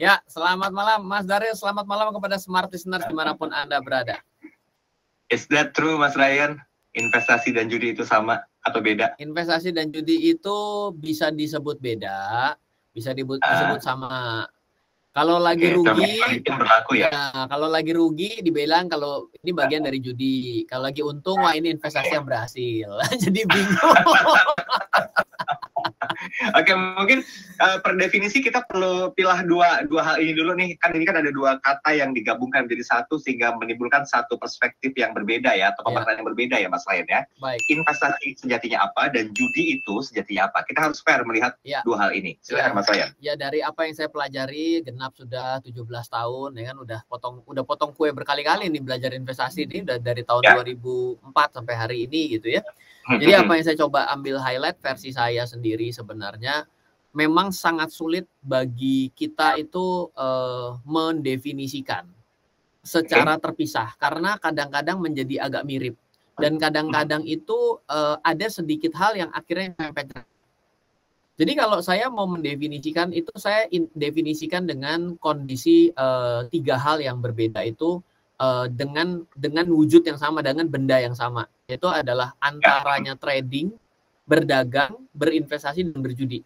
Ya, selamat malam Mas Daryl, selamat malam kepada smart listeners dimanapun Anda berada. Is that true, Mas Ryan? Investasi dan judi itu sama atau beda? Investasi dan judi itu bisa disebut beda, bisa disebut sama. Kalau lagi rugi, berlaku ya. Kalau lagi rugi dibilang kalau ini bagian dari judi. Kalau lagi untung, wah ini investasi yang berhasil. Jadi bingung. Oke, mungkin per definisi kita perlu pilih dua hal ini dulu nih. Kan ini kan ada dua kata yang digabungkan menjadi satu sehingga menimbulkan satu perspektif yang berbeda ya, atau pemaknaan yang berbeda ya Mas Ryan ya. Baik. Investasi sejatinya apa dan judi itu sejatinya apa? Kita harus fair melihat dua hal ini. Silakan Mas Ryan. Ya, dari apa yang saya pelajari, genap sudah 17 tahun ya kan, udah potong kue berkali-kali nih belajar investasi ini udah dari tahun 2004 sampai hari ini gitu ya. Jadi apa yang saya coba ambil highlight versi saya sendiri sebenarnya memang sangat sulit bagi kita itu mendefinisikan secara terpisah karena kadang-kadang menjadi agak mirip dan kadang-kadang itu ada sedikit hal yang akhirnya mepet. Jadi kalau saya mau mendefinisikan itu saya definisikan dengan kondisi tiga hal yang berbeda itu dengan wujud yang sama, dengan benda yang sama, yaitu adalah antaranya trading, berdagang, berinvestasi, dan berjudi.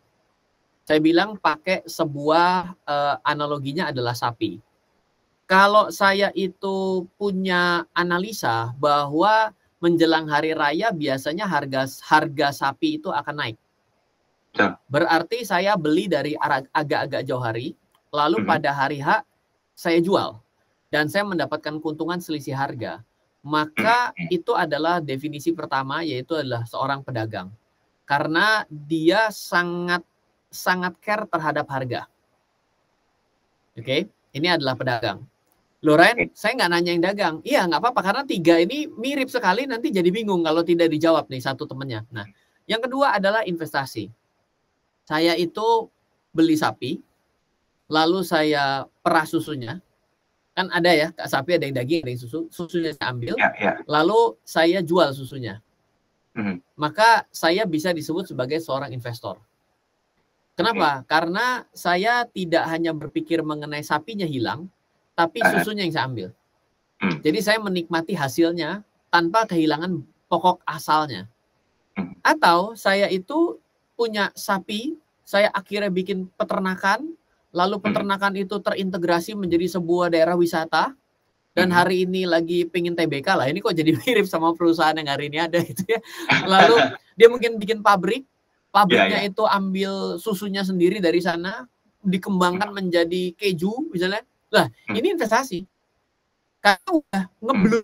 Saya bilang pakai sebuah analoginya adalah sapi. Kalau saya itu punya analisa bahwa menjelang hari raya biasanya harga sapi itu akan naik. Berarti saya beli dari agak-agak jauh hari, lalu pada hari H saya jual. Dan saya mendapatkan keuntungan selisih harga, maka itu adalah definisi pertama, yaitu adalah seorang pedagang. Karena dia sangat care terhadap harga. Oke, ini adalah pedagang. Loren, saya nggak nanya yang dagang. Iya, nggak apa-apa, karena tiga ini mirip sekali, nanti jadi bingung kalau tidak dijawab nih satu temennya. Nah, yang kedua adalah investasi. Saya itu beli sapi, lalu saya perah susunya. Kan ada ya, sapi ada yang daging, ada yang susu. Susunya saya ambil, lalu saya jual susunya. Maka saya bisa disebut sebagai seorang investor. Kenapa? Karena saya tidak hanya berpikir mengenai sapinya hilang, tapi susunya yang saya ambil. Jadi saya menikmati hasilnya tanpa kehilangan pokok asalnya. Atau saya itu punya sapi, saya akhirnya bikin peternakan, lalu peternakan itu terintegrasi menjadi sebuah daerah wisata, dan hari ini lagi pengen TBK lah, ini kok jadi mirip sama perusahaan yang hari ini ada gitu ya. Lalu dia mungkin bikin pabriknya itu ambil susunya sendiri dari sana, dikembangkan menjadi keju misalnya. Lah, ini investasi. Karena udah ngeblur,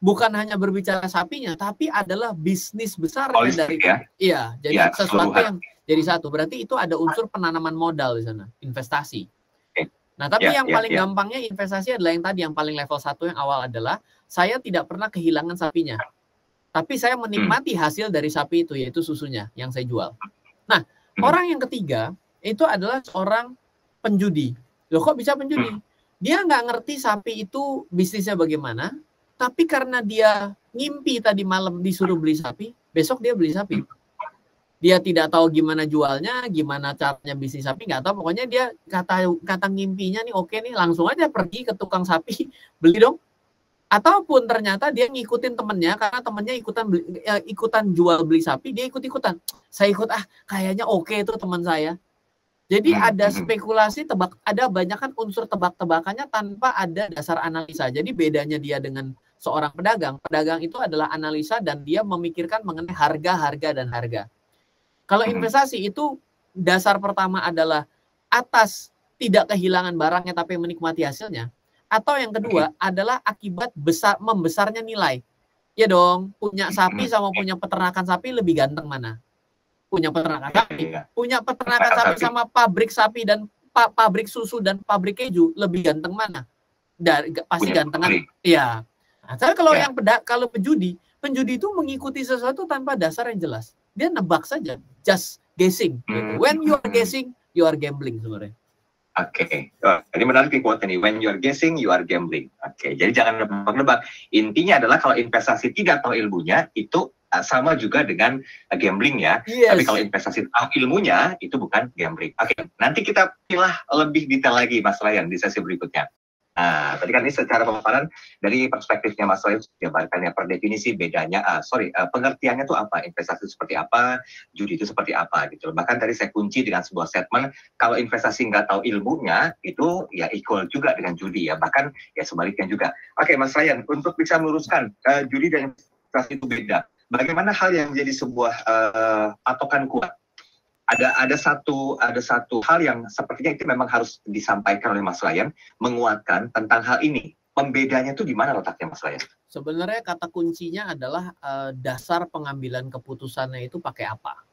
bukan hanya berbicara sapinya, tapi adalah bisnis besar dari jadi sesuatu yang jadi satu. Berarti itu ada unsur penanaman modal di sana, investasi. Nah, tapi yang paling gampangnya investasi adalah yang tadi, yang paling level 1 yang awal adalah saya tidak pernah kehilangan sapinya. Tapi saya menikmati hasil dari sapi itu, yaitu susunya yang saya jual. Nah, orang yang ketiga itu adalah seorang penjudi. Loh, kok bisa penjudi? Dia nggak ngerti sapi itu bisnisnya bagaimana, tapi karena dia ngimpi tadi malam disuruh beli sapi, besok dia beli sapi. Dia tidak tahu gimana jualnya, gimana caranya bisnis sapi, nggak tahu. Pokoknya dia kata ngimpinya nih oke nih, langsung aja pergi ke tukang sapi, beli dong. Ataupun ternyata dia ngikutin temennya, karena temennya ikutan jual beli sapi, dia ikut-ikutan. Saya ikut, kayaknya oke itu teman saya. Jadi ada spekulasi, ada banyak kan unsur tebak-tebakannya tanpa ada dasar analisa. Jadi bedanya dia dengan seorang pedagang. Pedagang itu adalah analisa dan dia memikirkan mengenai harga dan harga. Kalau investasi itu dasar pertama adalah atas tidak kehilangan barangnya tapi menikmati hasilnya. Atau yang kedua adalah akibat membesarnya nilai. Ya dong, punya sapi sama punya peternakan sapi lebih ganteng mana? Punya peternakan sapi sama pabrik sapi dan pabrik susu dan pabrik keju lebih ganteng mana? Pasti gantengan. Iya. Nah, kalau penjudi itu mengikuti sesuatu tanpa dasar yang jelas. Dia nebak saja, just guessing. Gitu. When you are guessing, you are gambling sebenarnya. Oke, ini menarik nih quote ini. When you are guessing, you are gambling. Oke, jadi jangan nebak-nebak. Intinya adalah kalau investasi tidak tahu ilmunya, itu sama juga dengan gambling ya. Yes. Tapi kalau investasi ilmunya itu bukan gambling. Oke, nanti kita pilah lebih detail lagi Mas Ryan di sesi berikutnya. Nah, tadi kan ini secara pemaparan dari perspektifnya Mas Ryan jabarkan ya, per definisi bedanya, pengertiannya itu apa, investasi seperti apa, judi itu seperti apa gitu. Bahkan tadi saya kunci dengan sebuah statement, kalau investasi nggak tahu ilmunya, itu ya equal juga dengan judi ya, bahkan ya sebaliknya juga. Oke Mas Ryan, untuk bisa meluruskan judi dan investasi itu beda. Bagaimana hal yang menjadi sebuah patokan kuat? Ada satu hal yang sepertinya itu memang harus disampaikan oleh Mas Ryan, menguatkan tentang hal ini. Pembedanya itu di mana letaknya Mas Ryan? Sebenarnya kata kuncinya adalah dasar pengambilan keputusannya itu pakai apa.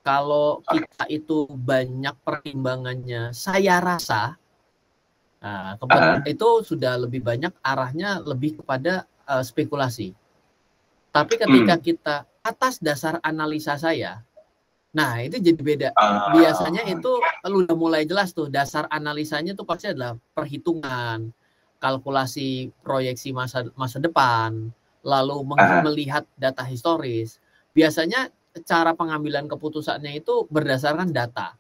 Kalau kita itu banyak pertimbangannya, saya rasa itu sudah lebih banyak arahnya lebih kepada spekulasi. Tapi ketika kita atas dasar analisa saya, nah itu jadi beda. Biasanya itu udah mulai jelas tuh, dasar analisanya tuh pasti adalah perhitungan, kalkulasi proyeksi masa depan, lalu melihat data historis. Biasanya cara pengambilan keputusannya itu berdasarkan data.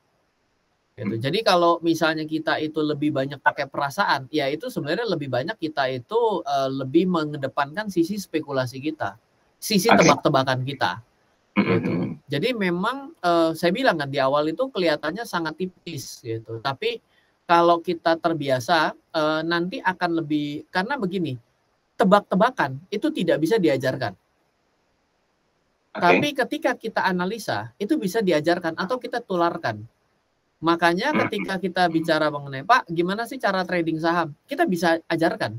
Gitu. Jadi kalau misalnya kita itu lebih banyak pakai perasaan, ya itu sebenarnya lebih banyak kita itu lebih mengedepankan sisi spekulasi kita, sisi tebak-tebakan kita. Gitu. Jadi memang saya bilang kan di awal itu kelihatannya sangat tipis gitu. Tapi kalau kita terbiasa nanti akan lebih, karena begini, tebak-tebakan itu tidak bisa diajarkan. Tapi ketika kita analisa itu bisa diajarkan atau kita tularkan. Makanya ketika kita bicara mengenai Pak, gimana sih cara trading saham? Kita bisa ajarkan.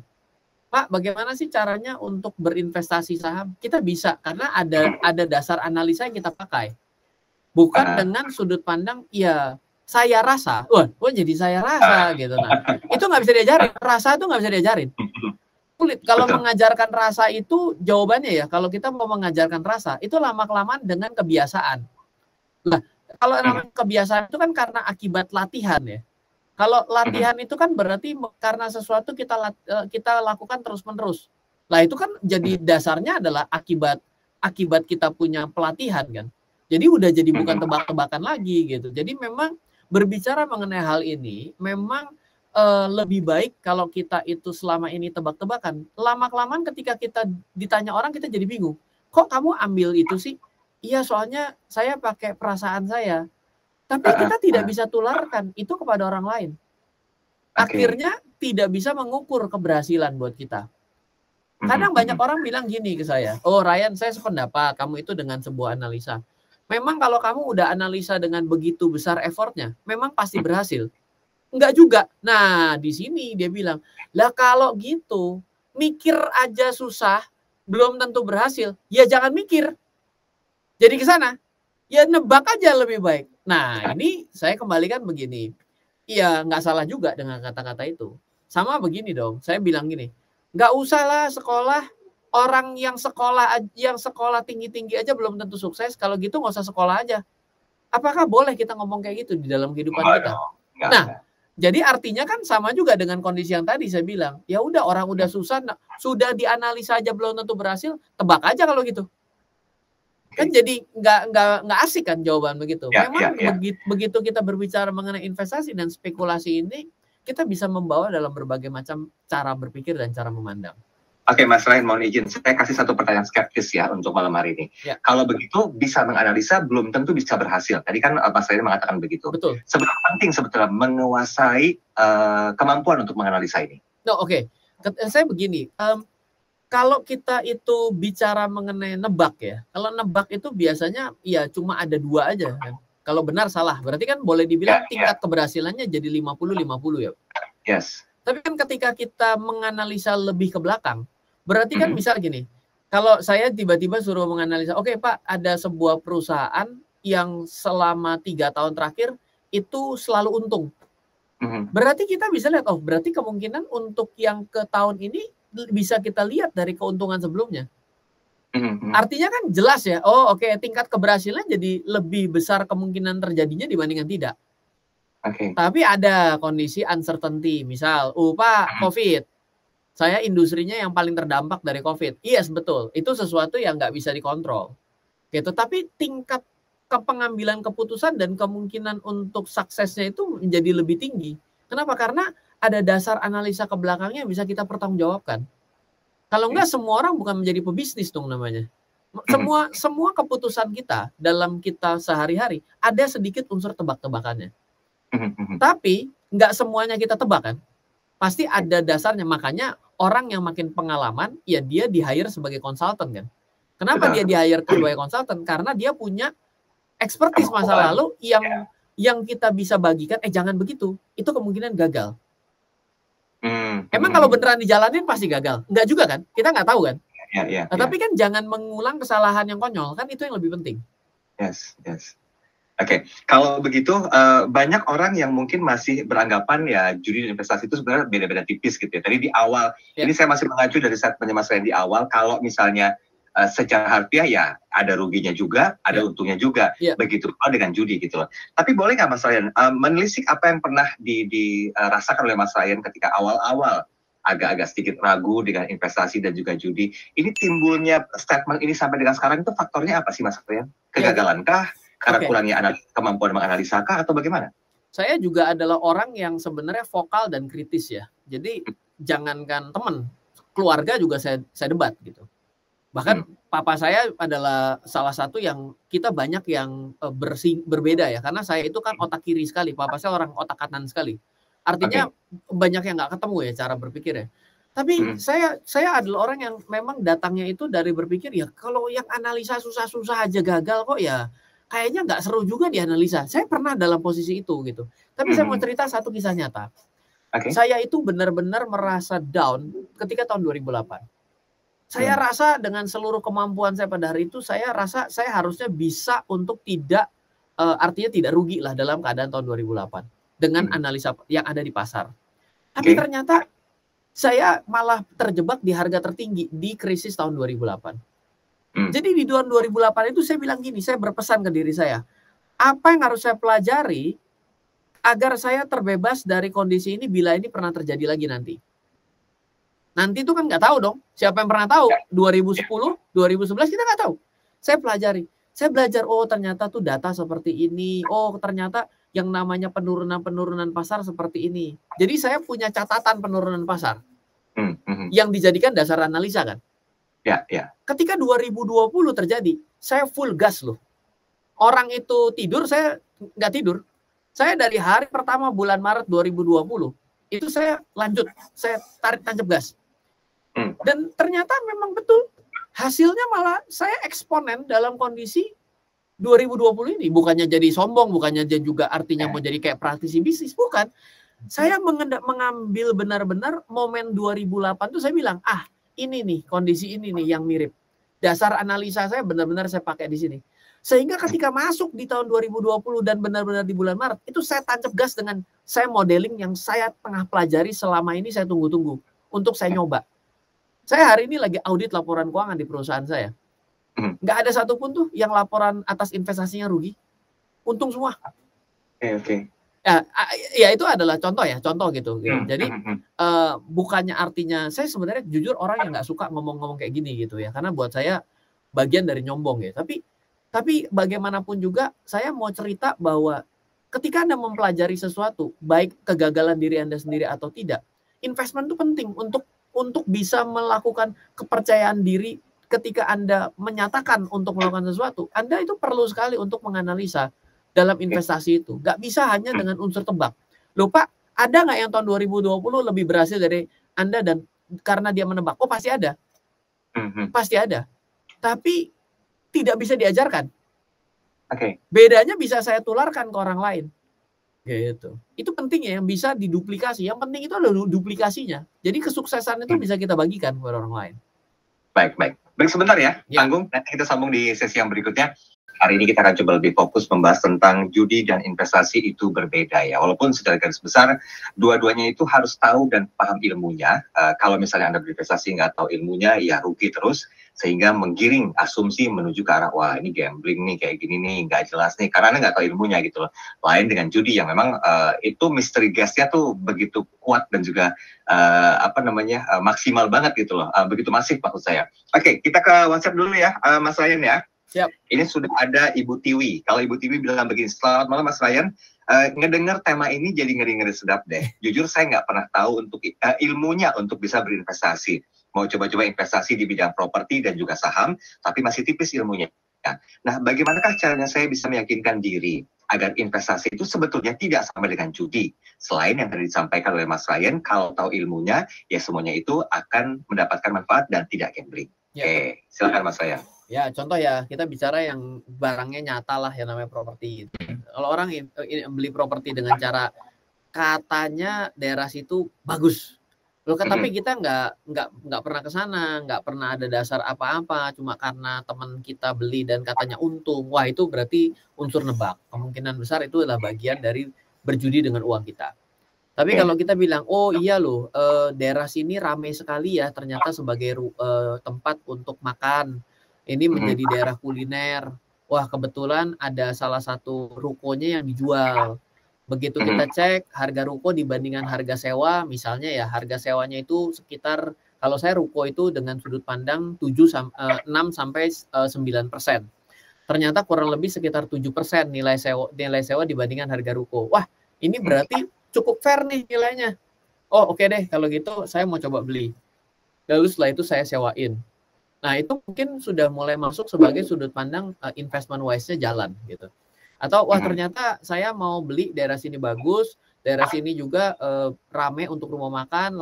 Pak, bagaimana sih caranya untuk berinvestasi saham? Kita bisa, karena ada dasar analisa yang kita pakai. Bukan dengan sudut pandang, ya saya rasa, jadi saya rasa gitu. Nah, itu nggak bisa diajarin. Rasa itu nggak bisa diajarin. Sulit. Kalau mengajarkan rasa itu, jawabannya ya, kalau kita mau mengajarkan rasa, itu lama-kelamaan dengan kebiasaan. Nah, kalau namanya kebiasaan itu kan karena akibat latihan ya. Kalau latihan itu kan berarti karena sesuatu kita lakukan terus-menerus. Nah itu kan jadi dasarnya adalah akibat kita punya pelatihan kan. Jadi udah jadi bukan tebak-tebakan lagi gitu. Jadi memang berbicara mengenai hal ini memang lebih baik kalau kita itu selama ini tebak-tebakan. Lama-kelamaan ketika kita ditanya orang kita jadi bingung. Kok kamu ambil itu sih? Iya soalnya saya pakai perasaan saya. Tapi kita tidak bisa tularkan itu kepada orang lain. Akhirnya tidak bisa mengukur keberhasilan buat kita. Kadang banyak orang bilang gini ke saya, oh Ryan saya sependapat kamu itu dengan sebuah analisa. Memang kalau kamu udah analisa dengan begitu besar effortnya, memang pasti berhasil. Enggak juga. Nah di sini dia bilang, lah kalau gitu mikir aja susah, belum tentu berhasil, ya jangan mikir. Jadi ke sana, ya nebak aja lebih baik. Nah ini saya kembalikan begini, iya nggak salah juga dengan kata-kata itu. Sama begini dong, saya bilang gini, nggak usah lah sekolah, orang yang sekolah tinggi-tinggi aja belum tentu sukses, kalau gitu nggak usah sekolah aja. Apakah boleh kita ngomong kayak gitu di dalam kehidupan kita? Nah, jadi artinya kan sama juga dengan kondisi yang tadi saya bilang, ya udah orang udah susah, sudah dianalisa aja belum tentu berhasil, tebak aja kalau gitu. Kan jadi nggak asik kan jawaban begitu. Memang begitu kita berbicara mengenai investasi dan spekulasi ini, kita bisa membawa dalam berbagai macam cara berpikir dan cara memandang. Oke, Mas Ryan, mohon izin, saya kasih satu pertanyaan skeptis ya untuk malam hari ini. Ya. Kalau begitu bisa menganalisa, belum tentu bisa berhasil. Tadi kan Mas Ryan mengatakan begitu. Betul. Seberapa penting sebetulnya menguasai kemampuan untuk menganalisa ini? Oke. Saya begini. Kalau kita itu bicara mengenai nebak ya, kalau nebak itu biasanya ya cuma ada dua aja kan. Kalau benar salah, berarti kan boleh dibilang tingkat keberhasilannya jadi 50-50 ya. Yes. Tapi kan ketika kita menganalisa lebih ke belakang, berarti kan misal gini, kalau saya tiba-tiba suruh menganalisa, oke Pak, ada sebuah perusahaan yang selama 3 tahun terakhir itu selalu untung. Berarti kita bisa lihat, berarti kemungkinan untuk yang ke tahun ini bisa kita lihat dari keuntungan sebelumnya. Artinya kan jelas ya, tingkat keberhasilan jadi lebih besar kemungkinan terjadinya dibandingkan tidak. Tapi ada kondisi uncertainty, misal, Pak, COVID. Saya industrinya yang paling terdampak dari COVID. Yes, betul. Itu sesuatu yang nggak bisa dikontrol. Gitu. Tapi tingkat pengambilan keputusan dan kemungkinan untuk suksesnya itu menjadi lebih tinggi. Kenapa? Karena ada dasar analisa ke belakangnya yang bisa kita pertanggungjawabkan. Kalau enggak, semua orang bukan menjadi pebisnis dong namanya. Semua keputusan kita dalam kita sehari-hari ada sedikit unsur tebak-tebakannya. Tapi enggak semuanya kita tebak kan. Pasti ada dasarnya. Makanya orang yang makin pengalaman, ya dia di-hire sebagai konsultan kan. Kenapa dia di-hire sebagai konsultan? Karena dia punya expertise masa lalu yang kita bisa bagikan. Jangan begitu, itu kemungkinan gagal. Emang kalau beneran dijalanin pasti gagal? Enggak juga kan? Kita nggak tahu kan? Tapi kan jangan mengulang kesalahan yang konyol, kan itu yang lebih penting. Yes. Oke, kalau begitu banyak orang yang mungkin masih beranggapan ya judi dan investasi itu sebenarnya beda-beda tipis gitu ya. Tadi di awal, ini saya masih mengacu dari statementnya Mas Ryan di awal, kalau misalnya secara harfiah ya ada ruginya juga, ada untungnya juga, begitu dengan judi gitu loh. Tapi boleh nggak Mas Ryan menelisik apa yang pernah dirasakan oleh Mas Ryan ketika awal-awal agak-agak sedikit ragu dengan investasi dan juga judi. Ini timbulnya statement ini sampai dengan sekarang itu faktornya apa sih Mas Ryan? Kegagalankah? Karena kurangnya kemampuan menganalisa kah atau bagaimana? Saya juga adalah orang yang sebenarnya vokal dan kritis ya. Jadi jangankan teman, keluarga juga saya debat gitu. Bahkan papa saya adalah salah satu yang kita banyak yang berbeda ya. Karena saya itu kan otak kiri sekali, papa saya orang otak kanan sekali. Artinya banyak yang nggak ketemu ya cara berpikir ya. Tapi saya adalah orang yang memang datangnya itu dari berpikir ya kalau yang analisa susah-susah aja gagal kok ya kayaknya nggak seru juga dianalisa. Saya pernah dalam posisi itu gitu. Tapi saya mau cerita satu kisah nyata. Saya itu benar-benar merasa down ketika tahun 2008. Saya rasa dengan seluruh kemampuan saya pada hari itu, saya rasa saya harusnya bisa untuk tidak, artinya tidak rugi lah dalam keadaan tahun 2008. Dengan analisa yang ada di pasar. Tapi ternyata saya malah terjebak di harga tertinggi di krisis tahun 2008. Jadi di tahun 2008 itu saya bilang gini, saya berpesan ke diri saya, apa yang harus saya pelajari agar saya terbebas dari kondisi ini bila ini pernah terjadi lagi nanti. Nanti itu kan nggak tahu dong, siapa yang pernah tahu? 2010, 2011 kita nggak tahu. Saya pelajari, saya belajar, oh ternyata tuh data seperti ini, oh ternyata yang namanya penurunan pasar seperti ini. Jadi saya punya catatan penurunan pasar yang dijadikan dasar analisa kan. Ketika 2020 terjadi, saya full gas loh. Orang itu tidur, saya nggak tidur. Saya dari hari pertama bulan Maret 2020, itu saya lanjut, saya tancap gas. Dan ternyata memang betul, hasilnya malah saya eksponen dalam kondisi 2020 ini. Bukannya jadi sombong, bukannya juga artinya mau jadi kayak praktisi bisnis, bukan. Saya mengambil benar-benar momen 2008 itu saya bilang, ini nih, kondisi ini nih yang mirip. Dasar analisa saya benar-benar saya pakai di sini. Sehingga ketika masuk di tahun 2020 dan benar-benar di bulan Maret, itu saya tancap gas dengan saya modeling yang saya tengah pelajari selama ini saya tunggu-tunggu untuk saya nyoba. Saya hari ini lagi audit laporan keuangan di perusahaan saya. Nggak ada satupun tuh yang laporan atas investasinya rugi. Untung semua. Ya itu adalah contoh gitu. Jadi bukannya artinya saya sebenarnya jujur orang yang nggak suka ngomong-ngomong kayak gini gitu ya, karena buat saya bagian dari nyombong ya. Tapi bagaimanapun juga saya mau cerita bahwa ketika Anda mempelajari sesuatu, baik kegagalan diri Anda sendiri atau tidak, investment itu penting untuk bisa melakukan kepercayaan diri ketika Anda menyatakan untuk melakukan sesuatu. Anda itu perlu sekali untuk menganalisa dalam investasi itu. Nggak bisa hanya dengan unsur tebak. Loh Pak, ada nggak yang tahun 2020 lebih berhasil dari Anda dan karena dia menebak? Oh pasti ada. Pasti ada. Tapi tidak bisa diajarkan. Bedanya bisa saya tularkan ke orang lain. Gitu. Itu penting ya, yang bisa diduplikasi. Yang penting itu adalah duplikasinya. Jadi kesuksesan itu bisa kita bagikan kepada orang lain. Baik. Break sebentar ya, Tanggung. Nanti kita sambung di sesi yang berikutnya. Hari ini kita akan coba lebih fokus membahas tentang judi dan investasi itu berbeda ya. Walaupun secara garis besar, dua-duanya itu harus tahu dan paham ilmunya. Kalau misalnya Anda berinvestasi nggak tahu ilmunya, ya rugi terus. sehingga menggiring asumsi menuju ke arah wah ini gambling nih kayak gini nih nggak jelas nih karena Anda nggak tahu ilmunya gitu loh. Lain dengan judi yang memang itu misteri guestnya tuh begitu kuat dan juga maksimal banget gitu loh, begitu masif maksud saya. Oke, kita ke WhatsApp dulu ya, Mas Ryan ya. Siap. Ini sudah ada Ibu Tiwi. Kalau Ibu Tiwi bilang begini, selamat malam Mas Ryan. Ngedengar tema ini jadi ngeri-ngeri sedap deh. Jujur saya nggak pernah tahu untuk ilmunya untuk bisa berinvestasi. Mau coba-coba investasi di bidang properti dan juga saham, tapi masih tipis ilmunya. Nah, bagaimanakah caranya saya bisa meyakinkan diri agar investasi itu sebetulnya tidak sama dengan judi? Selain yang tadi disampaikan oleh Mas Ryan, kalau tahu ilmunya, ya semuanya itu akan mendapatkan manfaat dan tidak gambling. Ya. Oke, silakan Mas Ryan. Ya, contoh ya, kita bicara yang barangnya nyata lah yang namanya properti. Kalau orang beli properti dengan cara katanya daerah situ bagus, loh kan, tapi kita nggak pernah ke sana, nggak pernah ada dasar apa-apa, cuma karena teman kita beli dan katanya untung, wah itu berarti unsur nebak. Kemungkinan besar itu adalah bagian dari berjudi dengan uang kita. Tapi kalau kita bilang, oh iya loh, daerah sini ramai sekali ya, ternyata sebagai tempat untuk makan. Ini menjadi daerah kuliner. Wah, kebetulan ada salah satu rukonya yang dijual. Begitu kita cek harga ruko dibandingkan harga sewa, misalnya ya harga sewanya itu sekitar, kalau saya ruko itu dengan sudut pandang 6 sampai 9%. Ternyata kurang lebih sekitar 7% nilai sewa dibandingkan harga ruko. Wah, ini berarti cukup fair nih nilainya. Oh, oke deh, kalau gitu saya mau coba beli. Lalu setelah itu saya sewain. Nah, itu mungkin sudah mulai masuk sebagai sudut pandang investment wise-nya jalan gitu. Atau wah ternyata saya mau beli daerah sini bagus, daerah sini juga rame untuk rumah makan,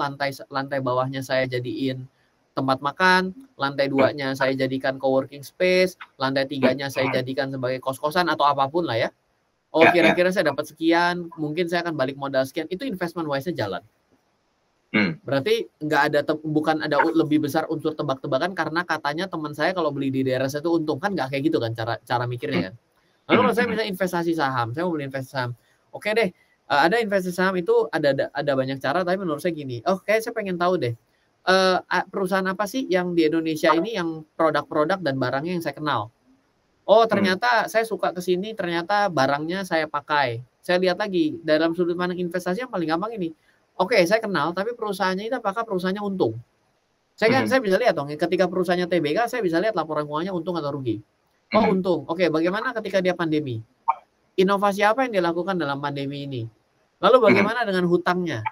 lantai bawahnya saya jadiin tempat makan, lantai 2-nya saya jadikan coworking space, lantai 3-nya saya jadikan sebagai kos-kosan atau apapun lah ya. Oh, kira-kira saya dapat sekian, mungkin saya akan balik modal sekian, itu investment wise-nya jalan. Berarti bukan ada lebih besar unsur tebak-tebakan karena katanya teman saya kalau beli di daerah saya itu untung, kan nggak kayak gitu kan cara mikirnya kan. Lalu kalau saya misalnya investasi saham, saya mau beli investasi saham, oke deh, ada investasi saham itu ada banyak cara, tapi menurut saya gini, kayak saya pengen tahu deh, perusahaan apa sih yang di Indonesia ini yang produk-produk dan barangnya yang saya kenal. Oh, ternyata saya suka ke sini, ternyata barangnya saya pakai. Saya lihat lagi dalam sudut pandang investasi yang paling gampang ini. Oke, saya kenal, tapi perusahaannya itu apakah perusahaannya untung? Saya bisa lihat dong, ketika perusahaannya TBK, saya bisa lihat laporan keuangannya untung atau rugi. Oh, untung. Oke, bagaimana ketika dia pandemi? Inovasi apa yang dilakukan dalam pandemi ini? Lalu bagaimana dengan hutangnya?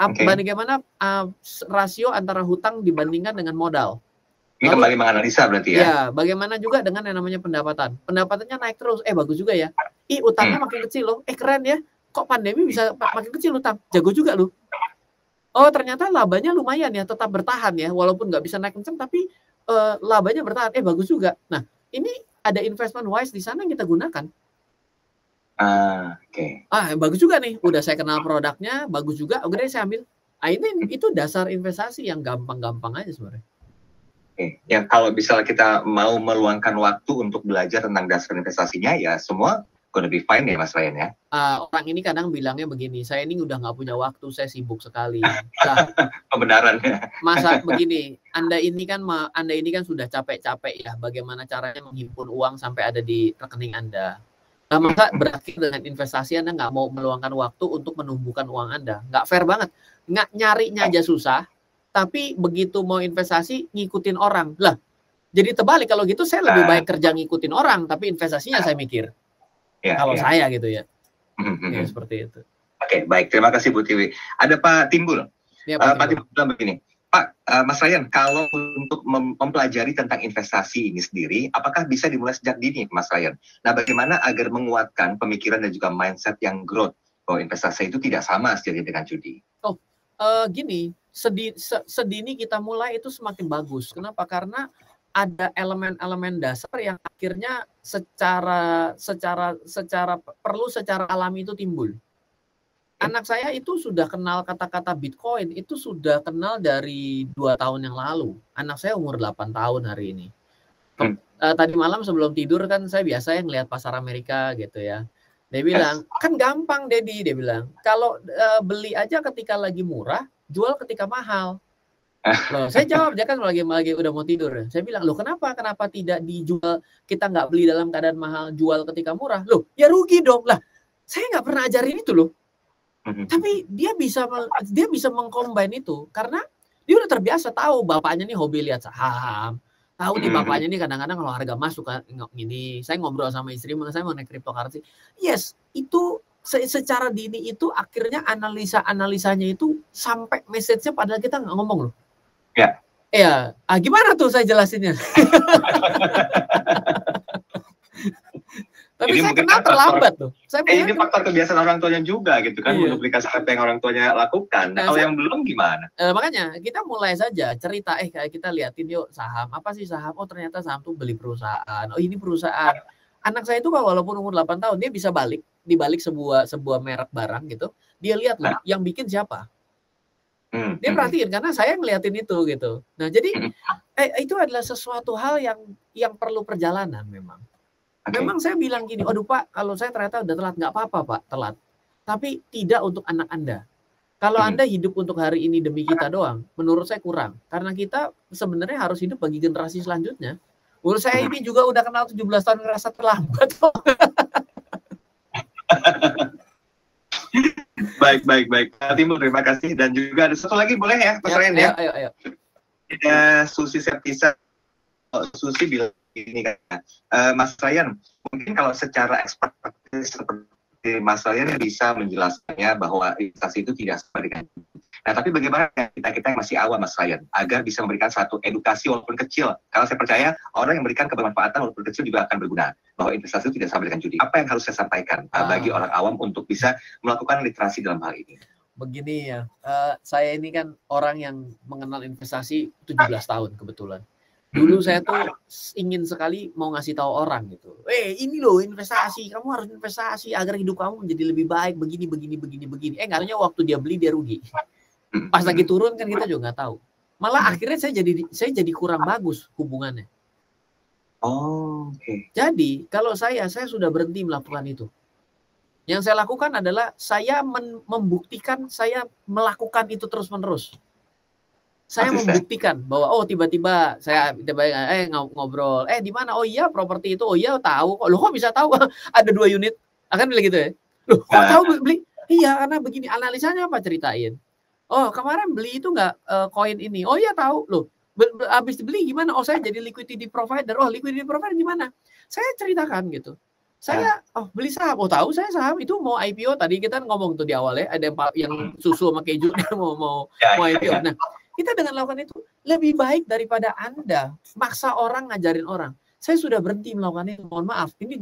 Bagaimana rasio antara hutang dibandingkan dengan modal? Ini kembali menganalisa berarti ya? Ya, bagaimana juga dengan yang namanya pendapatan? Pendapatannya naik terus, bagus juga ya. Utangnya makin kecil loh, keren ya. Kok pandemi bisa makin kecil utang? Jago juga loh. Oh, ternyata labanya lumayan ya, tetap bertahan ya, walaupun nggak bisa naik kencang, tapi labanya bertahan. Bagus juga. Nah, ini ada investment wise di sana yang kita gunakan. Bagus juga nih. Udah saya kenal produknya, bagus juga. Oke, saya ambil. Itu dasar investasi yang gampang-gampang aja sebenarnya. Ya kalau misalnya kita mau meluangkan waktu untuk belajar tentang dasar investasinya, ya semua gonna be fine ya Mas Ryan ya. Orang ini kadang bilangnya begini, saya ini udah nggak punya waktu, saya sibuk sekali. Nah, kebenarannya. Masa begini, Anda ini kan sudah capek-capek ya, bagaimana caranya menghimpun uang sampai ada di rekening Anda. Nah, masa berakhir dengan investasi Anda nggak mau meluangkan waktu untuk menumbuhkan uang Anda? Nggak fair banget. Nggak nyarinya aja susah, tapi begitu mau investasi ngikutin orang. Lah, jadi terbalik kalau gitu saya lebih baik kerja ngikutin orang, tapi investasinya saya mikir. Kalau saya gitu ya. Ya seperti itu. Oke, baik. Terima kasih Bu Tiwi. Ada Pak Timbul. Ya, Pak Timbul bilang begini, Pak, Mas Ryan, kalau untuk mempelajari tentang investasi ini sendiri, apakah bisa dimulai sejak dini, Mas Ryan? Nah, bagaimana agar menguatkan pemikiran dan juga mindset yang growth bahwa investasi itu tidak sama seperti dengan judi? Gini, sedini kita mulai itu semakin bagus. Kenapa? Karena ada elemen-elemen dasar yang akhirnya secara perlu secara alami itu timbul. Anak saya itu sudah kenal kata-kata Bitcoin, itu sudah kenal dari 2 tahun yang lalu. Anak saya umur 8 tahun hari ini. Tadi malam sebelum tidur kan saya biasa yang ngelihat pasar Amerika gitu ya. Dia bilang, kan gampang Dedi, dia bilang. Kalau beli aja ketika lagi murah, jual ketika mahal. Loh, saya jawab, dia kan lagi udah mau tidur. Saya bilang, loh kenapa tidak dijual, kita nggak beli dalam keadaan mahal, jual ketika murah? Loh, ya rugi dong. Lah, saya nggak pernah ajarin itu loh. Tapi dia bisa mengcombine itu karena dia udah terbiasa, tahu bapaknya nih hobi lihat saham. Tahu nih bapaknya nih kadang-kadang kalau harga emas suka gini. Saya ngobrol sama istri, saya mau naik cryptocurrency. Yes, itu secara dini itu akhirnya analisanya itu sampai message-nya padahal kita nggak ngomong loh. Ya. Ya, gimana tuh saya jelasinnya? Tapi saya kenal terlambat tuh. Ini faktor kebiasaan orang tuanya juga gitu kan, menduplikasi apa yang orang tuanya lakukan. Nah, kalau yang belum gimana? Makanya kita mulai saja cerita, kayak kita liatin yuk saham. Apa sih saham? Oh ternyata saham tuh beli perusahaan. Oh ini perusahaan. Anak saya itu walaupun umur 8 tahun, dia bisa dibalik sebuah merek barang gitu. Dia lihat loh, yang bikin siapa. Dia perhatiin karena saya ngeliatin itu gitu. Nah jadi itu adalah sesuatu hal yang perlu perjalanan memang. Memang saya bilang gini, aduh Pak, kalau saya ternyata udah telat, nggak apa-apa Pak, telat. Tapi tidak untuk anak Anda. Kalau Anda hidup untuk hari ini demi kita doang, menurut saya kurang. Karena kita sebenarnya harus hidup bagi generasi selanjutnya. Menurut saya ini juga udah kenal 17 tahun, ngerasa terlambat. Baik. Timur, terima kasih. Dan juga ada satu lagi, boleh ya, Mas Ryan ya? Ayo. Ada Susi Septisa. Susi bilang ini kan, Mas Ryan, mungkin kalau secara ekspertis seperti Mas Ryan bisa menjelaskannya bahwa investasi itu tidak sama dengan. Nah, tapi bagaimana kita yang masih awam, Mas Ryan, agar bisa memberikan satu edukasi walaupun kecil? Karena saya percaya orang yang memberikan kebermanfaatan walaupun kecil juga akan berguna. Bahwa investasi itu tidak sama dengan judi. Apa yang harus saya sampaikan bagi orang awam untuk bisa melakukan literasi dalam hal ini? Begini ya, saya ini kan orang yang mengenal investasi 17 tahun kebetulan. Dulu saya tuh ingin sekali mau ngasih tahu orang gitu. Ini loh investasi, kamu harus investasi agar hidup kamu menjadi lebih baik, begini. Nggaknya waktu dia beli dia rugi. Pas lagi turun kan kita juga nggak tahu. Malah akhirnya saya jadi kurang bagus hubungannya. Oke. Jadi kalau saya sudah berhenti melakukan itu. Yang saya lakukan adalah saya membuktikan saya melakukan itu terus-menerus. Saya membuktikan bahwa tiba-tiba saya ngobrol, di mana? Oh iya properti itu, oh iya tahu kok. Loh kok bisa tahu? Ada 2 unit, akan bilang gitu ya. Loh kok tahu beli? Iya karena begini, analisanya apa, ceritain. Oh kemarin beli itu nggak koin ini? Oh iya tahu. Loh habis dibeli gimana? Oh saya jadi liquidity provider. Oh liquidity provider gimana? Saya ceritakan gitu. Saya beli saham. Oh tahu saya saham itu mau IPO, tadi kita ngomong tuh di awal ya, ada yang susu sama keju mau IPO. Nah kita dengan lakukan itu lebih baik daripada Anda maksa orang ngajarin orang. Saya sudah berhenti melakukan itu. Mohon maaf, ini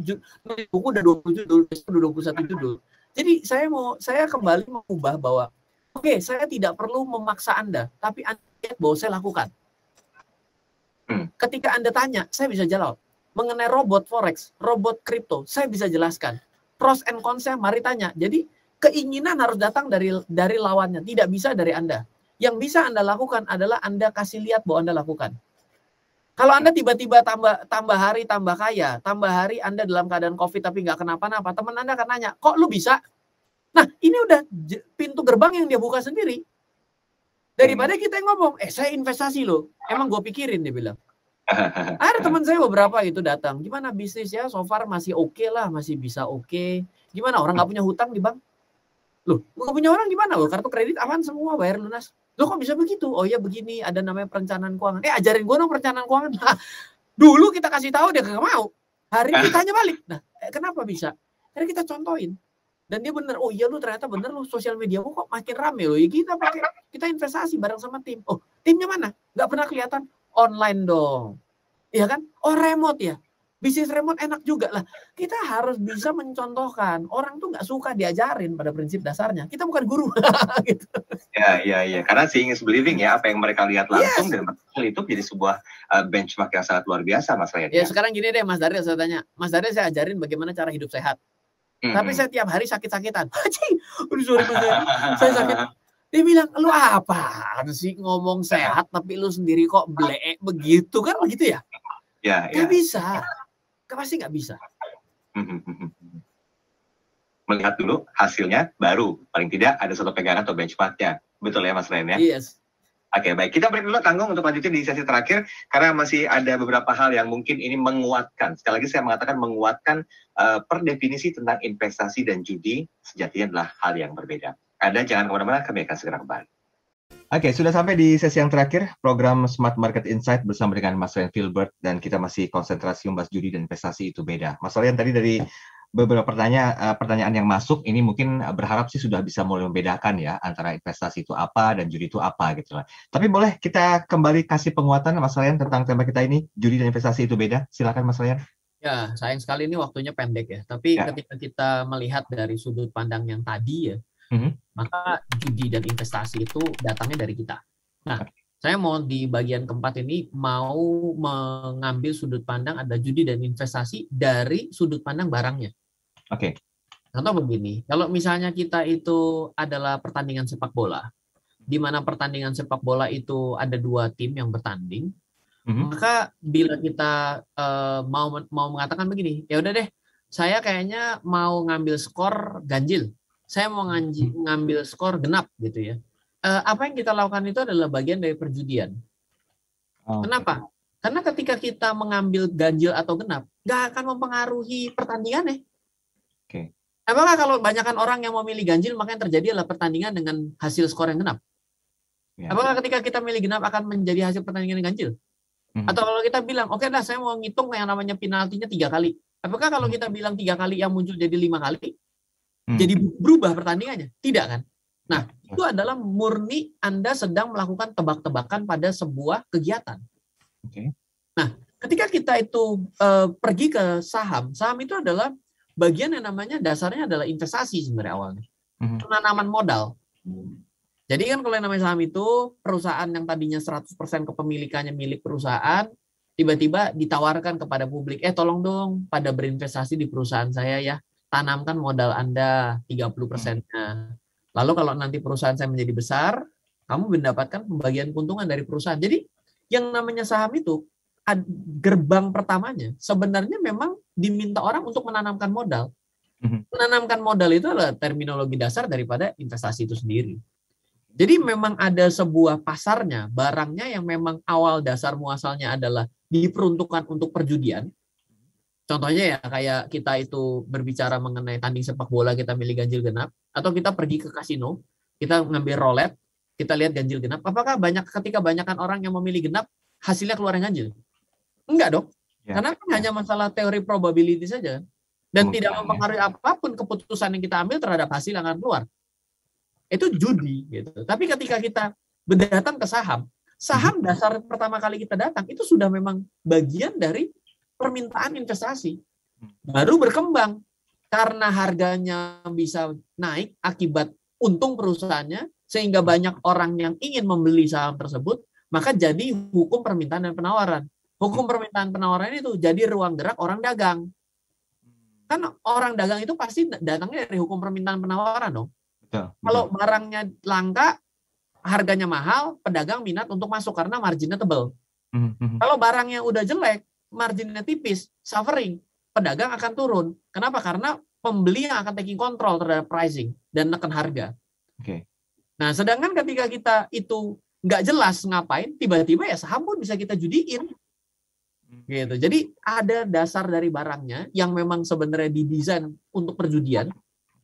buku udah 20 judul, udah 21 judul. Jadi saya kembali mengubah bahwa saya tidak perlu memaksa Anda, tapi Anda lihat bahwa saya lakukan. Ketika Anda tanya, saya bisa jawab. Mengenai robot forex, robot kripto, saya bisa jelaskan. Pros and cons-nya mari tanya. Jadi keinginan harus datang dari lawannya, tidak bisa dari Anda. Yang bisa Anda lakukan adalah Anda kasih lihat bahwa Anda lakukan. Kalau Anda tiba-tiba tambah hari tambah kaya, tambah hari Anda dalam keadaan COVID tapi nggak kenapa-napa, teman Anda akan nanya, kok lu bisa? Nah ini udah pintu gerbang yang dia buka sendiri. Daripada kita yang ngomong, saya investasi loh, emang gue pikirin, dia bilang. Ada teman saya beberapa itu datang, gimana bisnis ya, so far masih oke lah, masih bisa oke. Gimana orang nggak punya hutang di bank? Loh, nggak punya orang gimana loh, kartu kredit aman semua, bayar lunas. Loh kok bisa begitu? Oh ya begini, ada namanya perencanaan keuangan. Ajarin gue dong perencanaan keuangan. Nah, dulu kita kasih tahu dia nggak mau. Hari ini tanya balik. Nah, kenapa bisa? Karena kita contohin. Dan dia bener, oh iya lu ternyata bener lu, sosial media kok makin rame loh. Ya kita investasi bareng sama tim. Oh, timnya mana? Nggak pernah kelihatan. Online dong. Iya kan? Oh remote ya. Bisnis remote enak juga lah. Kita harus bisa mencontohkan. Orang tuh nggak suka diajarin pada prinsip dasarnya. Kita bukan guru. Gitu. Ya. Karena seeing is believing ya. Apa yang mereka lihat langsung dan itu jadi sebuah benchmark yang sangat luar biasa, Mas Ryan. Ya sekarang gini deh, Mas Daryl, saya tanya. Mas Daryl saya ajarin bagaimana cara hidup sehat. Tapi saya tiap hari sakit-sakitan. Sorry Mas Daryl, saya sakit. Dia bilang, lu apaan sih ngomong sehat tapi lu sendiri kok bleek begitu kan begitu ya? Ya. Gak bisa. Pasti nggak bisa. Melihat dulu hasilnya baru paling tidak ada satu pegangan atau benchmarknya, betul ya Mas Ryan ya? Yes. Oke, baik. Kita break dulu, Tanggung, untuk lanjutin di sesi terakhir, karena masih ada beberapa hal yang mungkin ini menguatkan. Sekali lagi saya mengatakan menguatkan per definisi tentang investasi dan judi, sejatinya adalah hal yang berbeda. Anda jangan kemana-mana, kami akan segera kembali. Oke, sudah sampai di sesi yang terakhir, program Smart Market Insight bersama dengan Mas Ryan Filbert, dan kita masih konsentrasi membahas judi dan investasi itu beda. Mas Ryan, tadi dari beberapa pertanyaan yang masuk, ini mungkin berharap sih sudah bisa mulai membedakan ya, antara investasi itu apa dan judi itu apa gitu lah. Tapi boleh kita kembali kasih penguatan, Mas Ryan, tentang tema kita ini, judi dan investasi itu beda. Silakan, Mas Ryan. Ya, sayang sekali ini waktunya pendek ya. Tapi ketika kita melihat dari sudut pandang yang tadi ya, maka judi dan investasi itu datangnya dari kita. Nah, saya mau di bagian keempat ini mau mengambil sudut pandang ada judi dan investasi dari sudut pandang barangnya. Oke. Contoh begini, kalau misalnya kita itu adalah pertandingan sepak bola, di mana pertandingan sepak bola itu ada 2 tim yang bertanding, maka bila kita mau mengatakan begini, ya udah deh, saya kayaknya mau ngambil skor ganjil. Saya mau ngambil skor genap gitu ya. Apa yang kita lakukan itu adalah bagian dari perjudian. Kenapa? Karena ketika kita mengambil ganjil atau genap, nggak akan mempengaruhi pertandingannya. Apakah kalau banyakkan orang yang memilih ganjil, maka yang terjadi adalah pertandingan dengan hasil skor yang genap? Apakah ketika kita milih genap akan menjadi hasil pertandingan yang ganjil? Atau kalau kita bilang, oke dah saya mau ngitung yang namanya penaltinya 3 kali. Apakah kalau kita bilang 3 kali yang muncul jadi 5 kali? Jadi berubah pertandingannya? Tidak kan? Nah, itu adalah murni Anda sedang melakukan tebak-tebakan pada sebuah kegiatan. Nah, ketika kita itu pergi ke saham itu adalah bagian yang namanya dasarnya adalah investasi sebenarnya awalnya. Penanaman modal. Jadi kan kalau yang namanya saham itu perusahaan yang tadinya 100% kepemilikannya milik perusahaan, tiba-tiba ditawarkan kepada publik, tolong dong pada berinvestasi di perusahaan saya ya. Tanamkan modal Anda 30%-nya. Lalu kalau nanti perusahaan saya menjadi besar, kamu mendapatkan pembagian keuntungan dari perusahaan. Jadi yang namanya saham itu, gerbang pertamanya sebenarnya memang diminta orang untuk menanamkan modal. Menanamkan modal itu adalah terminologi dasar daripada investasi itu sendiri. Jadi memang ada sebuah pasarnya, barangnya yang memang awal dasar muasalnya adalah diperuntukkan untuk perjudian. Contohnya ya kayak kita itu berbicara mengenai tanding sepak bola, kita milih ganjil genap, atau kita pergi ke kasino, kita ngambil roulette, kita lihat ganjil genap. Apakah ketika banyakkan orang yang memilih genap, hasilnya keluar yang ganjil? Enggak dong. Karena kan hanya masalah teori probability saja. Dan tidak mempengaruhi apapun keputusan yang kita ambil terhadap hasil yang akan keluar. Itu judi. Gitu. Tapi ketika kita berdatang ke saham dasar pertama kali kita datang, itu sudah memang bagian dari permintaan investasi. Baru berkembang. Karena harganya bisa naik akibat untung perusahaannya, sehingga banyak orang yang ingin membeli saham tersebut, maka jadi hukum permintaan dan penawaran. Hukum permintaan penawaran itu jadi ruang gerak orang dagang. Kan orang dagang itu pasti datangnya dari hukum permintaan penawaran dong. Betul. Kalau barangnya langka, harganya mahal, pedagang minat untuk masuk karena marginnya tebal. Kalau barangnya udah jelek, marginnya tipis, suffering, pedagang akan turun. Kenapa? Karena pembeli yang akan taking control terhadap pricing dan neken harga. Nah, sedangkan ketika kita itu nggak jelas ngapain, tiba-tiba ya saham pun bisa kita judiin. Gitu. Jadi ada dasar dari barangnya yang memang sebenarnya didesain untuk perjudian,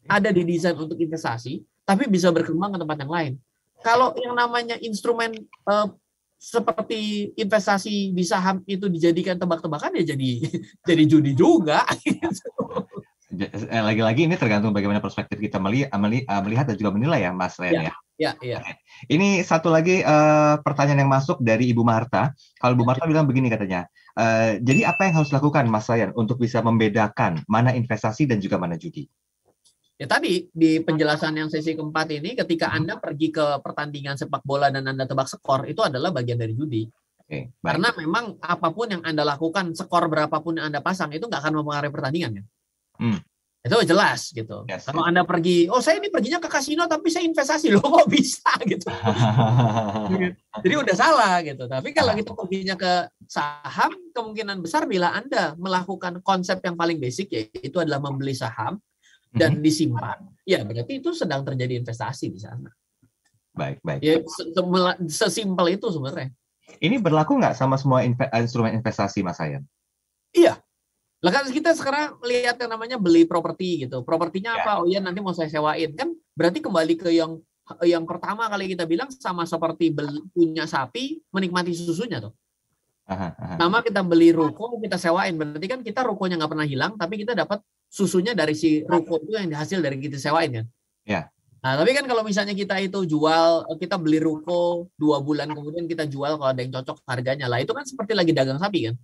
ada didesain untuk investasi, tapi bisa berkembang ke tempat yang lain. Kalau yang namanya instrumen seperti investasi di saham itu dijadikan tebak-tebakan ya jadi judi juga. Lagi-lagi ini tergantung bagaimana perspektif kita melihat dan juga menilai ya, Mas Ren ya. Ya. Ini satu lagi pertanyaan yang masuk dari Ibu Marta. Kalau Ibu Marta bilang begini katanya, jadi apa yang harus dilakukan Mas Ryan untuk bisa membedakan mana investasi dan juga mana judi? Ya tadi di penjelasan yang sesi keempat ini, ketika Anda pergi ke pertandingan sepak bola dan Anda tebak skor, itu adalah bagian dari judi. Karena memang apapun yang Anda lakukan, skor berapapun yang Anda pasang, itu nggak akan mempengaruhi pertandingannya. Itu jelas gitu. Kalau Anda pergi, saya ini perginya ke kasino tapi saya investasi loh, kok bisa gitu. Jadi udah salah gitu. Tapi kalau kita perginya ke saham, kemungkinan besar bila Anda melakukan konsep yang paling basic, yaitu adalah membeli saham dan disimpan, ya berarti itu sedang terjadi investasi di sana. baik, baik. Ya, sesimpel itu sebenarnya. Ini berlaku nggak sama semua instrumen investasi, Mas Sayan? Iya. Lah kan kita sekarang lihat yang namanya beli properti gitu. Propertinya apa? Oh iya nanti mau saya sewain. Kan berarti kembali ke yang pertama kali kita bilang sama seperti punya sapi menikmati susunya tuh. Nama kita beli ruko, kita sewain. Berarti kan kita rukonya nggak pernah hilang, tapi kita dapat susunya dari si ruko itu yang hasil dari kita sewain kan. Ya. Nah, tapi kan kalau misalnya kita itu jual, kita beli ruko 2 bulan kemudian kita jual kalau ada yang cocok harganya lah, itu kan seperti lagi dagang sapi kan.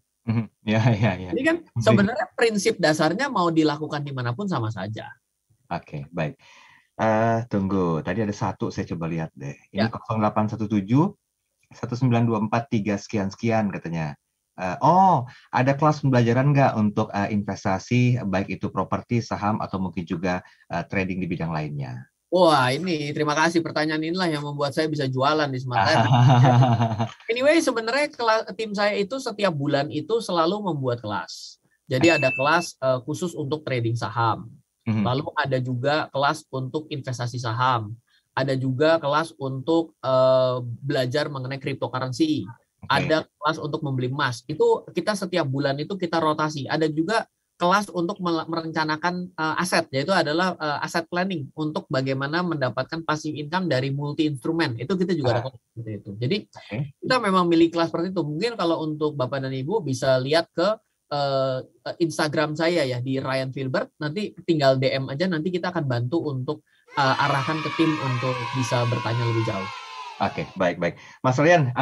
Ya. Jadi kan sebenarnya prinsip dasarnya mau dilakukan dimanapun sama saja. Oke, baik. Tunggu, tadi ada satu saya coba lihat deh. Ini Ya. 0817 19243 sekian katanya. Ada kelas pembelajaran nggak untuk investasi, baik itu properti, saham, atau mungkin juga trading di bidang lainnya? Wah, ini terima kasih, pertanyaan inilah yang membuat saya bisa jualan di Smart Time. Anyway, sebenarnya tim saya itu setiap bulan itu selalu membuat kelas. Jadi ada kelas khusus untuk trading saham. Lalu ada juga kelas untuk investasi saham. Ada juga kelas untuk belajar mengenai cryptocurrency. Ada kelas untuk membeli emas. Itu kita setiap bulan itu kita rotasi. Ada juga kelas untuk merencanakan aset, yaitu adalah aset planning untuk bagaimana mendapatkan passive income dari multi instrumen. Itu kita juga ada kelas seperti itu. Jadi kita memang milih kelas seperti itu. Mungkin kalau untuk Bapak dan Ibu bisa lihat ke Instagram saya ya di Ryan Filbert. Nanti tinggal DM aja. Nanti kita akan bantu untuk arahkan ke tim untuk bisa bertanya lebih jauh. Oke, baik. Mas Ryan,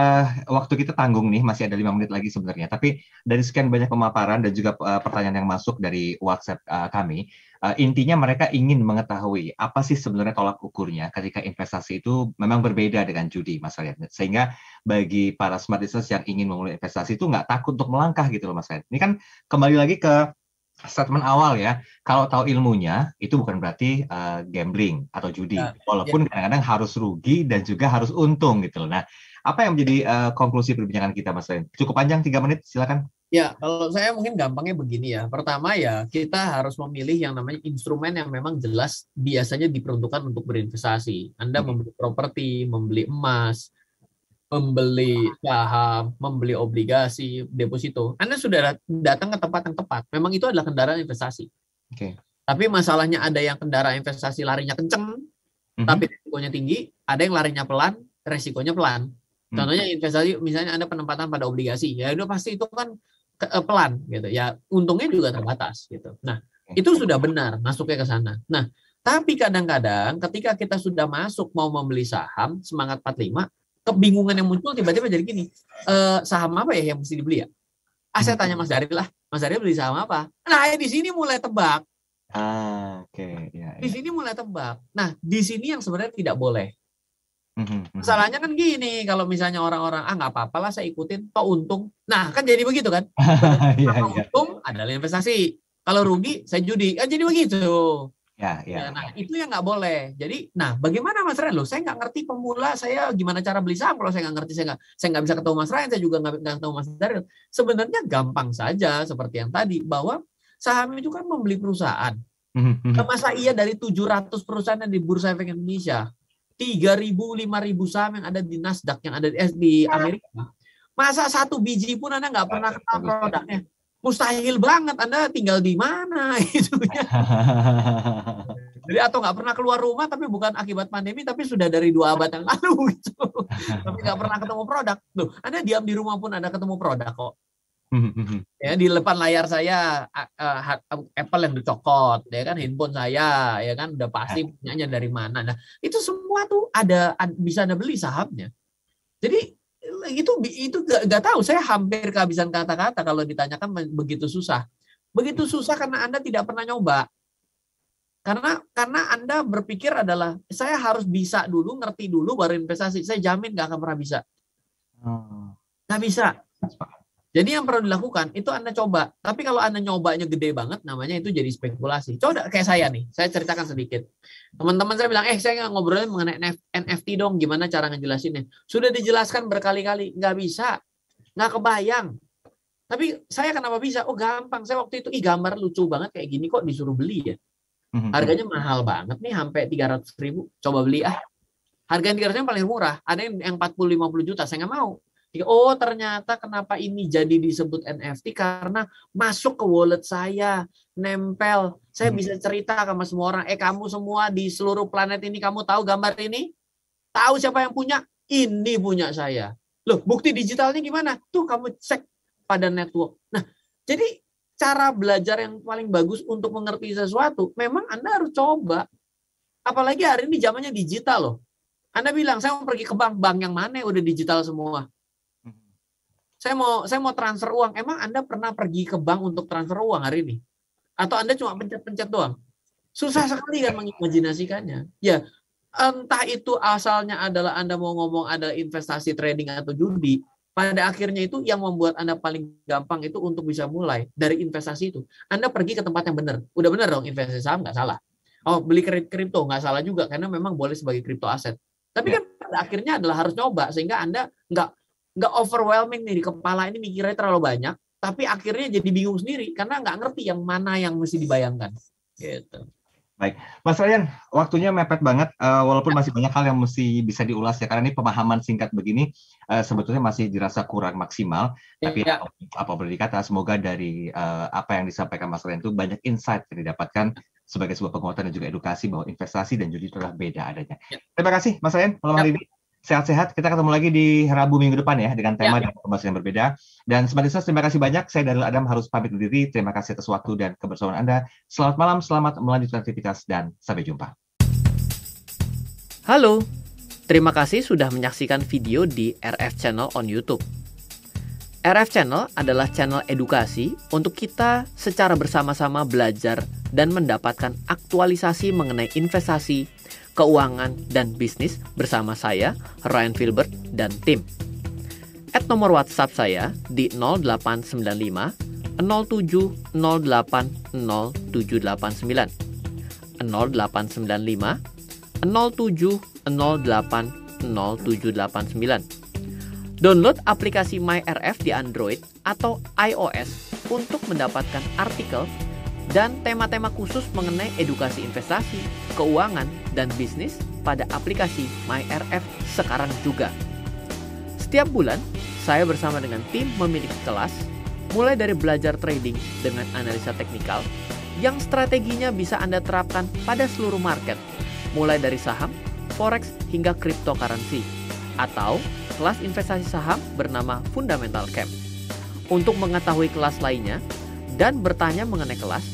waktu kita tanggung nih, masih ada 5 menit lagi sebenarnya. Tapi dari sekian banyak pemaparan dan juga pertanyaan yang masuk dari WhatsApp kami, intinya mereka ingin mengetahui apa sih sebenarnya tolak ukurnya ketika investasi itu memang berbeda dengan judi, Mas Ryan. Sehingga bagi para smart listeners yang ingin memulai investasi itu nggak takut untuk melangkah gitu loh, Mas Ryan. Ini kan kembali lagi ke statement awal ya, kalau tahu ilmunya itu bukan berarti gambling atau judi, walaupun kadang-kadang harus rugi dan juga harus untung gitu loh. Nah, apa yang menjadi konklusi perbincangan kita, Mas Ren? Cukup panjang, 3 menit, silakan. Ya, kalau saya mungkin gampangnya begini ya. Pertama ya, kita harus memilih yang namanya instrumen yang memang jelas biasanya diperuntukkan untuk berinvestasi. Anda membeli properti, membeli emas, membeli saham, membeli obligasi, deposito. Anda sudah datang ke tempat yang tepat. Memang itu adalah kendaraan investasi. Tapi masalahnya ada yang kendaraan investasi larinya kenceng, tapi resikonya tinggi. Ada yang larinya pelan, resikonya pelan. Contohnya investasi, misalnya Anda penempatan pada obligasi, ya udah pasti itu kan pelan gitu. Ya untungnya juga terbatas gitu. Nah, itu sudah benar masuknya ke sana. Nah, tapi kadang-kadang ketika kita sudah masuk mau membeli saham semangat 45, kebingungan yang muncul tiba-tiba jadi gini, saham apa ya yang mesti dibeli ya? Saya tanya Mas Daryl lah, Mas Daryl beli saham apa? Nah, di sini mulai tebak. Di sini mulai tebak. Nah, di sini yang sebenarnya tidak boleh. Masalahnya kan gini, kalau misalnya orang-orang, nggak apa-apa lah saya ikutin, toh untung. Nah, kan jadi begitu kan? Kalau untung adalah investasi. Kalau rugi, saya judi. Kan jadi begitu. Nah, itu yang nggak boleh. Jadi, bagaimana Mas Ryan? Saya nggak ngerti pemula, saya gimana cara beli saham. Kalau saya nggak ngerti, saya nggak bisa ketemu Mas Ryan, saya juga nggak ketemu Mas Daryl. Sebenarnya gampang saja, seperti yang tadi, bahwa saham itu kan membeli perusahaan. Masa iya dari 700 perusahaan yang di Bursa Efek Indonesia, 3.000, 5.000 saham yang ada di Nasdaq, yang ada di Amerika, masa satu biji pun Anda nggak pernah kenal produknya? Mustahil banget, Anda tinggal di mana gitu ya. Jadi atau nggak pernah keluar rumah tapi bukan akibat pandemi, tapi sudah dari 2 abad yang lalu gitu. Tapi nggak pernah ketemu produk. Loh, Anda diam di rumah pun Anda ketemu produk kok. Ya, di depan layar saya Apple yang dicokot, ya kan, handphone saya, ya kan, udah pasti punyanya dari mana. Nah, itu semua tuh ada bisa Anda beli sahamnya. Jadi itu nggak tahu, saya hampir kehabisan kata-kata kalau ditanyakan begitu susah karena Anda tidak pernah nyoba, karena Anda berpikir adalah saya harus bisa dulu, ngerti dulu baru investasi. Saya jamin nggak akan pernah bisa, nggak bisa. Jadi yang perlu dilakukan itu Anda coba. Tapi kalau Anda nyobanya gede banget, namanya itu jadi spekulasi. Coba kayak saya nih, saya ceritakan sedikit. Teman-teman saya bilang, saya nggak ngobrolin mengenai NFT dong, gimana cara ngejelasinnya. Sudah dijelaskan berkali-kali, nggak bisa, nggak kebayang. Tapi saya kenapa bisa? Oh gampang, saya waktu itu, gambar lucu banget kayak gini kok disuruh beli ya. Harganya mahal banget nih, sampai 300.000, coba beli Harga indikator yang paling murah, ada yang 40-50 juta, saya nggak mau. Oh, ternyata kenapa ini jadi disebut NFT karena masuk ke wallet saya, nempel. Saya bisa cerita sama semua orang, kamu semua di seluruh planet ini, kamu tahu gambar ini? Tahu siapa yang punya? Ini punya saya. Loh, bukti digitalnya gimana? Tuh kamu cek pada network. Nah, jadi cara belajar yang paling bagus untuk mengerti sesuatu, memang Anda harus coba. Apalagi hari ini zamannya digital loh. Anda bilang, saya mau pergi ke bank yang mana udah digital semua. Saya mau transfer uang. Emang Anda pernah pergi ke bank untuk transfer uang hari ini? Atau Anda cuma pencet-pencet doang? Susah sekali kan mengimajinasikannya. Ya, entah itu asalnya adalah Anda mau ngomong ada investasi trading atau judi, pada akhirnya itu yang membuat Anda paling gampang itu untuk bisa mulai dari investasi itu. Anda pergi ke tempat yang benar. Udah benar dong, investasi saham nggak salah. Oh, beli kripto nggak salah juga karena memang boleh sebagai kripto aset. Tapi kan pada akhirnya adalah harus nyoba sehingga Anda nggak overwhelming nih di kepala ini mikirnya terlalu banyak, tapi akhirnya jadi bingung sendiri karena nggak ngerti yang mana yang mesti dibayangkan. Gitu. Baik, Mas Ryan, waktunya mepet banget, walaupun masih banyak hal yang mesti bisa diulas ya, karena ini pemahaman singkat begini sebetulnya masih dirasa kurang maksimal, tapi apa boleh dikata, semoga dari apa yang disampaikan Mas Ryan itu banyak insight yang didapatkan sebagai sebuah penguatan dan juga edukasi bahwa investasi dan judi itu adalah beda adanya. Terima kasih Mas Ryan malam hari ini. Sehat-sehat, kita ketemu lagi di Rabu minggu depan ya, dengan tema dan informasi yang berbeda. Dan Sobat Business, terima kasih banyak. Saya Daryl Adam harus pamit undur diri. Terima kasih atas waktu dan kebersamaan Anda. Selamat malam, selamat melanjutkan aktivitas, dan sampai jumpa. Halo, terima kasih sudah menyaksikan video di RF Channel on YouTube. RF Channel adalah channel edukasi untuk kita secara bersama-sama belajar dan mendapatkan aktualisasi mengenai investasi, keuangan, dan bisnis bersama saya, Ryan Filbert, dan tim. Add nomor WhatsApp saya di 0895 07 08 0789 0895 07 08 0789. Download aplikasi MyRF di Android atau iOS untuk mendapatkan artikel dan tema-tema khusus mengenai edukasi investasi, keuangan, dan bisnis pada aplikasi MyRF sekarang juga. Setiap bulan, saya bersama dengan tim memiliki kelas, mulai dari belajar trading dengan analisa teknikal, yang strateginya bisa Anda terapkan pada seluruh market, mulai dari saham, forex, hingga cryptocurrency, atau kelas investasi saham bernama Fundamental Camp. Untuk mengetahui kelas lainnya dan bertanya mengenai kelas,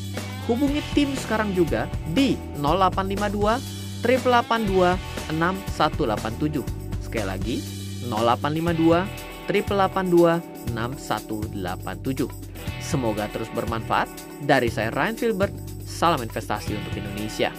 hubungi tim sekarang juga di 0852 882 6187. Sekali lagi, 0852 882 6187. Semoga terus bermanfaat. Dari saya Ryan Filbert, salam investasi untuk Indonesia.